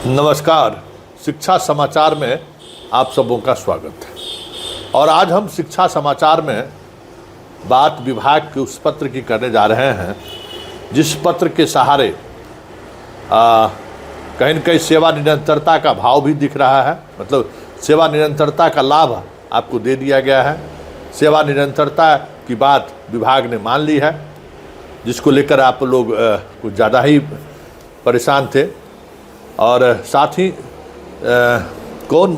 नमस्कार। शिक्षा समाचार में आप सबों का स्वागत है। और आज हम शिक्षा समाचार में बात विभाग के उस पत्र की करने जा रहे हैं जिस पत्र के सहारे कहीं न कहीं सेवा निरंतरता का भाव भी दिख रहा है। मतलब सेवा निरंतरता का लाभ आपको दे दिया गया है। सेवा निरंतरता की बात विभाग ने मान ली है, जिसको लेकर आप लोग कुछ ज़्यादा ही परेशान थे। और साथ ही कौन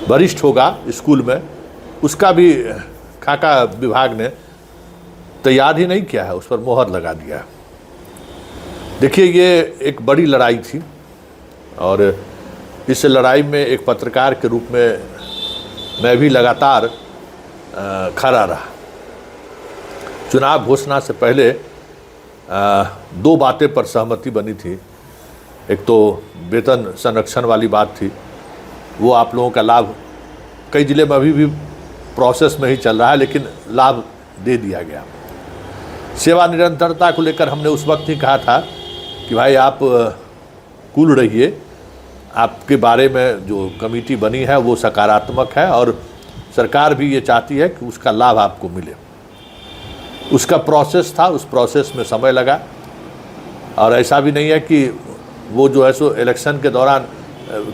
वरिष्ठ होगा स्कूल में, उसका भी खाका विभाग ने तैयार ही नहीं किया है, उस पर मोहर लगा दिया है। देखिए, ये एक बड़ी लड़ाई थी और इस लड़ाई में एक पत्रकार के रूप में मैं भी लगातार खड़ा रहा। चुनाव घोषणा से पहले दो बातें पर सहमति बनी थी। एक तो वेतन संरक्षण वाली बात थी, वो आप लोगों का लाभ कई ज़िले में अभी भी प्रोसेस में ही चल रहा है, लेकिन लाभ दे दिया गया। सेवा निरंतरता को लेकर हमने उस वक्त ही कहा था कि भाई आप कूल रहिए, आपके बारे में जो कमेटी बनी है वो सकारात्मक है और सरकार भी ये चाहती है कि उसका लाभ आपको मिले। उसका प्रोसेस था, उस प्रोसेस में समय लगा और ऐसा भी नहीं है कि वो जो है सो इलेक्शन के दौरान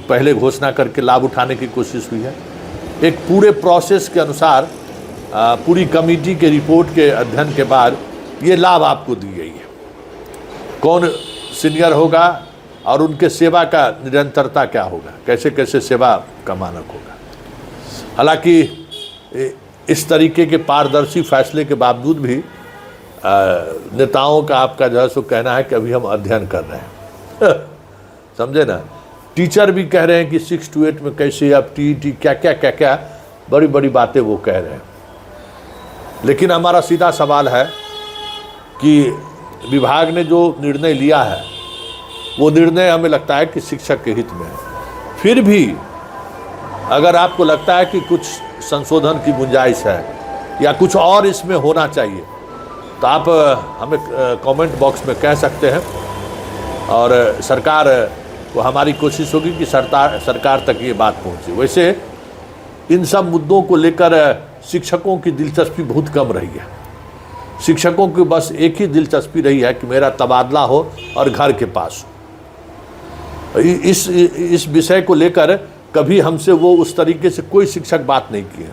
पहले घोषणा करके लाभ उठाने की कोशिश हुई है। एक पूरे प्रोसेस के अनुसार पूरी कमेटी के रिपोर्ट के अध्ययन के बाद ये लाभ आपको दी गई है। कौन सीनियर होगा और उनके सेवा का निरंतरता क्या होगा, कैसे कैसे सेवा का मानक होगा। हालांकि इस तरीके के पारदर्शी फैसले के बावजूद भी नेताओं का आपका जो है सो कहना है कि अभी हम अध्ययन कर रहे हैं। समझे ना, टीचर भी कह रहे हैं कि 6 to 8 में कैसे अब टीईटी क्या क्या बड़ी बड़ी बातें वो कह रहे हैं। लेकिन हमारा सीधा सवाल है कि विभाग ने जो निर्णय लिया है वो निर्णय हमें लगता है कि शिक्षक के हित में है। फिर भी अगर आपको लगता है कि कुछ संशोधन की गुंजाइश है या कुछ और इसमें होना चाहिए तो आप हमें कमेंट बॉक्स में कह सकते हैं और सरकार को हमारी कोशिश होगी कि सरकार तक ये बात पहुंचे। वैसे इन सब मुद्दों को लेकर शिक्षकों की दिलचस्पी बहुत कम रही है। शिक्षकों की बस एक ही दिलचस्पी रही है कि मेरा तबादला हो और घर के पास हो। इस विषय को लेकर कभी हमसे वो उस तरीके से कोई शिक्षक बात नहीं किए।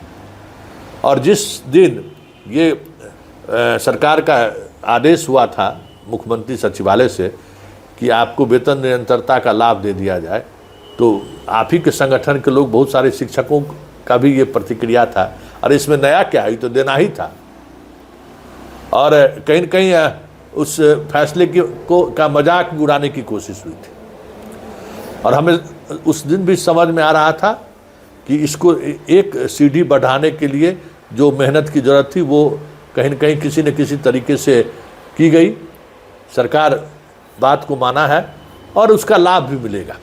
और जिस दिन ये सरकार का आदेश हुआ था मुख्यमंत्री सचिवालय से कि आपको वेतन निरंतरता का लाभ दे दिया जाए, तो आप ही के संगठन के लोग, बहुत सारे शिक्षकों का भी ये प्रतिक्रिया था, और इसमें नया क्या है, तो देना ही था। और कहीं न कहीं उस फैसले का मजाक भी उड़ाने की कोशिश हुई थी। और हमें उस दिन भी समझ में आ रहा था कि इसको एक सीढ़ी बढ़ाने के लिए जो मेहनत की ज़रूरत थी वो कहीं न कहीं किसी न किसी तरीके से की गई। सरकार बात को माना है और उसका लाभ भी मिलेगा।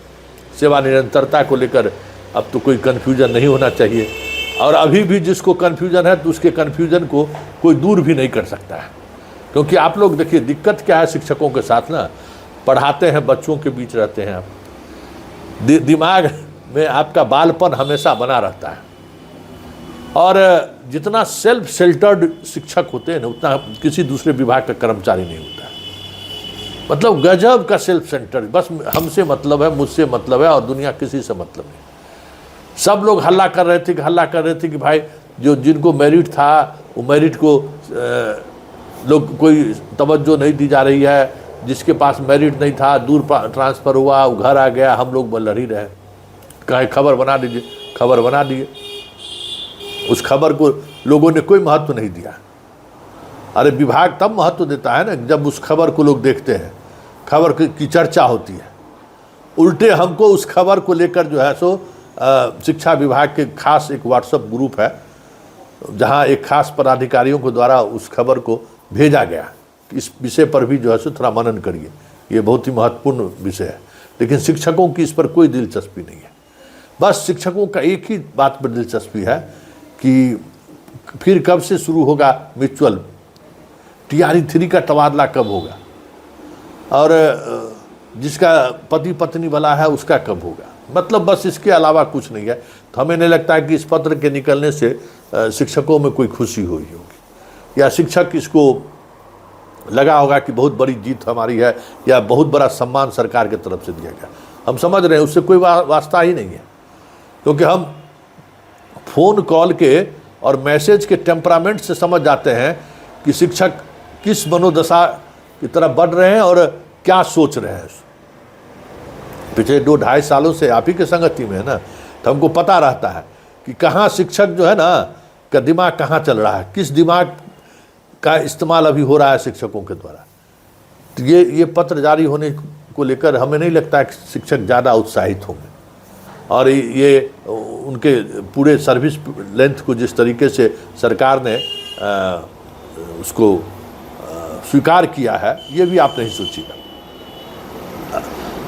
सेवा निरंतरता को लेकर अब तो कोई कन्फ्यूजन नहीं होना चाहिए। और अभी भी जिसको कन्फ्यूजन है तो उसके कन्फ्यूजन को कोई दूर भी नहीं कर सकता है। क्योंकि आप लोग देखिए, दिक्कत क्या है शिक्षकों के साथ ना, पढ़ाते हैं, बच्चों के बीच रहते हैं आप, दिमाग में आपका बालपन हमेशा बना रहता है। और जितना सेल्फ शेल्टर्ड शिक्षक होते हैं ना, उतना किसी दूसरे विभाग का कर्मचारी नहीं होता है। मतलब गजब का सेल्फ सेंटर, बस हमसे मतलब है, मुझसे मतलब है और दुनिया किसी से मतलब नहीं। सब लोग हल्ला कर रहे थे कि भाई जो जिनको मेरिट था वो मेरिट को लोग कोई तवज्जो नहीं दी जा रही है, जिसके पास मेरिट नहीं था दूर ट्रांसफ़र हुआ, वो घर आ गया, हम लोग लड़ ही रहे। कहे खबर बना दीजिए, खबर बना दिए। उस खबर को लोगों ने कोई महत्व नहीं दिया। अरे विभाग तब महत्व देता है ना जब उस खबर को लोग देखते हैं, खबर की चर्चा होती है। उल्टे हमको उस खबर को लेकर जो है सो शिक्षा विभाग के खास एक व्हाट्सएप ग्रुप है जहां एक खास पदाधिकारियों के द्वारा उस खबर को भेजा गया। इस विषय पर भी जो है सो थोड़ा मनन करिए, ये बहुत ही महत्वपूर्ण विषय है। लेकिन शिक्षकों की इस पर कोई दिलचस्पी नहीं है। बस शिक्षकों का एक ही बात पर दिलचस्पी है कि फिर कब से शुरू होगा म्यूचुअल TRE 3 का तबादला कब होगा। और जिसका पति पत्नी वाला है उसका कब होगा। मतलब बस इसके अलावा कुछ नहीं है। तो हमें नहीं लगता है कि इस पत्र के निकलने से शिक्षकों में कोई खुशी हुई होगी या शिक्षक इसको लगा होगा कि बहुत बड़ी जीत हमारी है या बहुत बड़ा सम्मान सरकार की तरफ से दिया गया। हम समझ रहे हैं उससे कोई वास्ता ही नहीं है, क्योंकि हम फ़ोन कॉल के और मैसेज के टेम्परामेंट से समझ जाते हैं कि शिक्षक किस मनोदशा की तरफ बढ़ रहे हैं और क्या सोच रहे हैं। पिछले 2-2.5 सालों से आप ही के संगति में है ना, तो हमको पता रहता है कि कहाँ शिक्षक जो है ना का दिमाग कहाँ चल रहा है, किस दिमाग का इस्तेमाल अभी हो रहा है शिक्षकों के द्वारा। तो ये पत्र जारी होने को लेकर हमें नहीं लगता है कि शिक्षक ज़्यादा उत्साहित होंगे। और ये उनके पूरे सर्विस लेंथ को जिस तरीके से सरकार ने उसको स्वीकार किया है, ये भी आप नहीं सोचिएगा।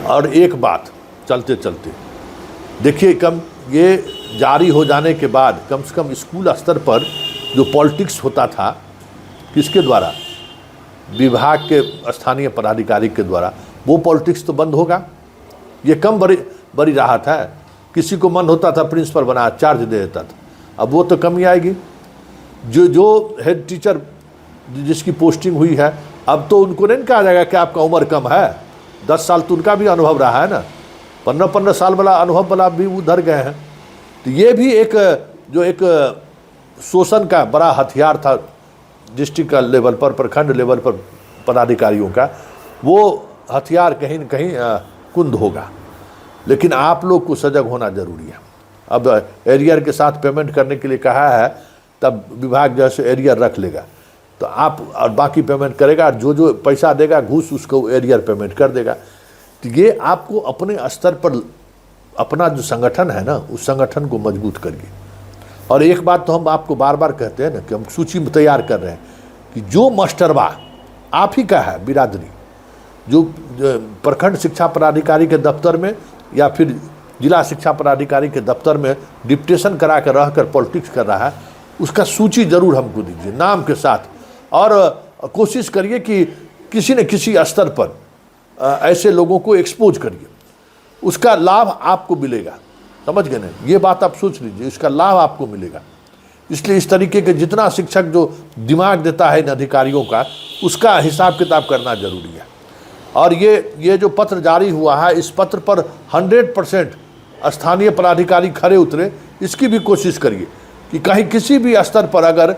और एक बात चलते चलते देखिए, ये जारी हो जाने के बाद कम से कम स्कूल स्तर पर जो पॉलिटिक्स होता था, किसके द्वारा, विभाग के स्थानीय पदाधिकारी के द्वारा, वो पॉलिटिक्स तो बंद होगा। ये कम बड़ी राहत है। किसी को मन होता था प्रिंसिपल बना चार्ज दे देता था, अब वो तो कमी आएगी। जो हेड टीचर जिसकी पोस्टिंग हुई है, अब तो उनको नहीं कहा जाएगा कि आपका उम्र कम है, 10 साल तो उनका भी अनुभव रहा है ना, 15-15 साल वाला अनुभव वाला भी उधर गए हैं। तो ये भी एक शोषण का बड़ा हथियार था डिस्ट्रिक्ट का लेवल पर, प्रखंड लेवल पर पदाधिकारियों का, वो हथियार कहीं न कहीं कुंद होगा। लेकिन आप लोग को सजग होना जरूरी है। अब एरियर के साथ पेमेंट करने के लिए कहा है, तब विभाग जैसे एरियर रख लेगा तो आप और बाकी पेमेंट करेगा, और जो पैसा देगा घूस उसको एरियर पेमेंट कर देगा। तो ये आपको अपने स्तर पर अपना जो संगठन है ना, उस संगठन को मजबूत करिए। और एक बात तो हम आपको बार बार कहते हैं ना कि हम सूची में तैयार कर रहे हैं कि जो मास्टरवा आप ही का है बिरादरी, जो प्रखंड शिक्षा पदाधिकारी के दफ्तर में या फिर जिला शिक्षा पदाधिकारी के दफ्तर में डिप्टेशन करा कर रह कर पॉलिटिक्स कर रहा है, उसका सूची जरूर हमको दीजिए नाम के साथ। और कोशिश करिए कि किसी न किसी स्तर पर ऐसे लोगों को एक्सपोज करिए, उसका लाभ आपको मिलेगा। समझ गए ना, ये बात आप सोच लीजिए, इसका लाभ आपको मिलेगा। इसलिए इस तरीके के जितना शिक्षक जो दिमाग देता है इन अधिकारियों का, उसका हिसाब किताब करना जरूरी है। और ये जो पत्र जारी हुआ है, इस पत्र पर 100% स्थानीय पदाधिकारी खरे उतरे, इसकी भी कोशिश करिए कि कहीं किसी भी स्तर पर अगर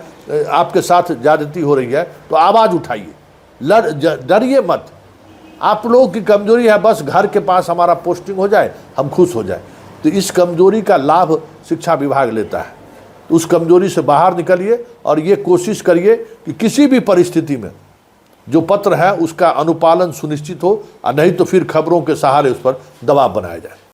आपके साथ ज्यादती हो रही है तो आवाज़ उठाइए, डरिए मत। आप लोगों की कमजोरी है बस घर के पास हमारा पोस्टिंग हो जाए, हम खुश हो जाए, तो इस कमजोरी का लाभ शिक्षा विभाग लेता है। तो उस कमजोरी से बाहर निकलिए और ये कोशिश करिए कि किसी भी परिस्थिति में जो पत्र है उसका अनुपालन सुनिश्चित हो, और नहीं तो फिर खबरों के सहारे उस पर दबाव बनाया जाए।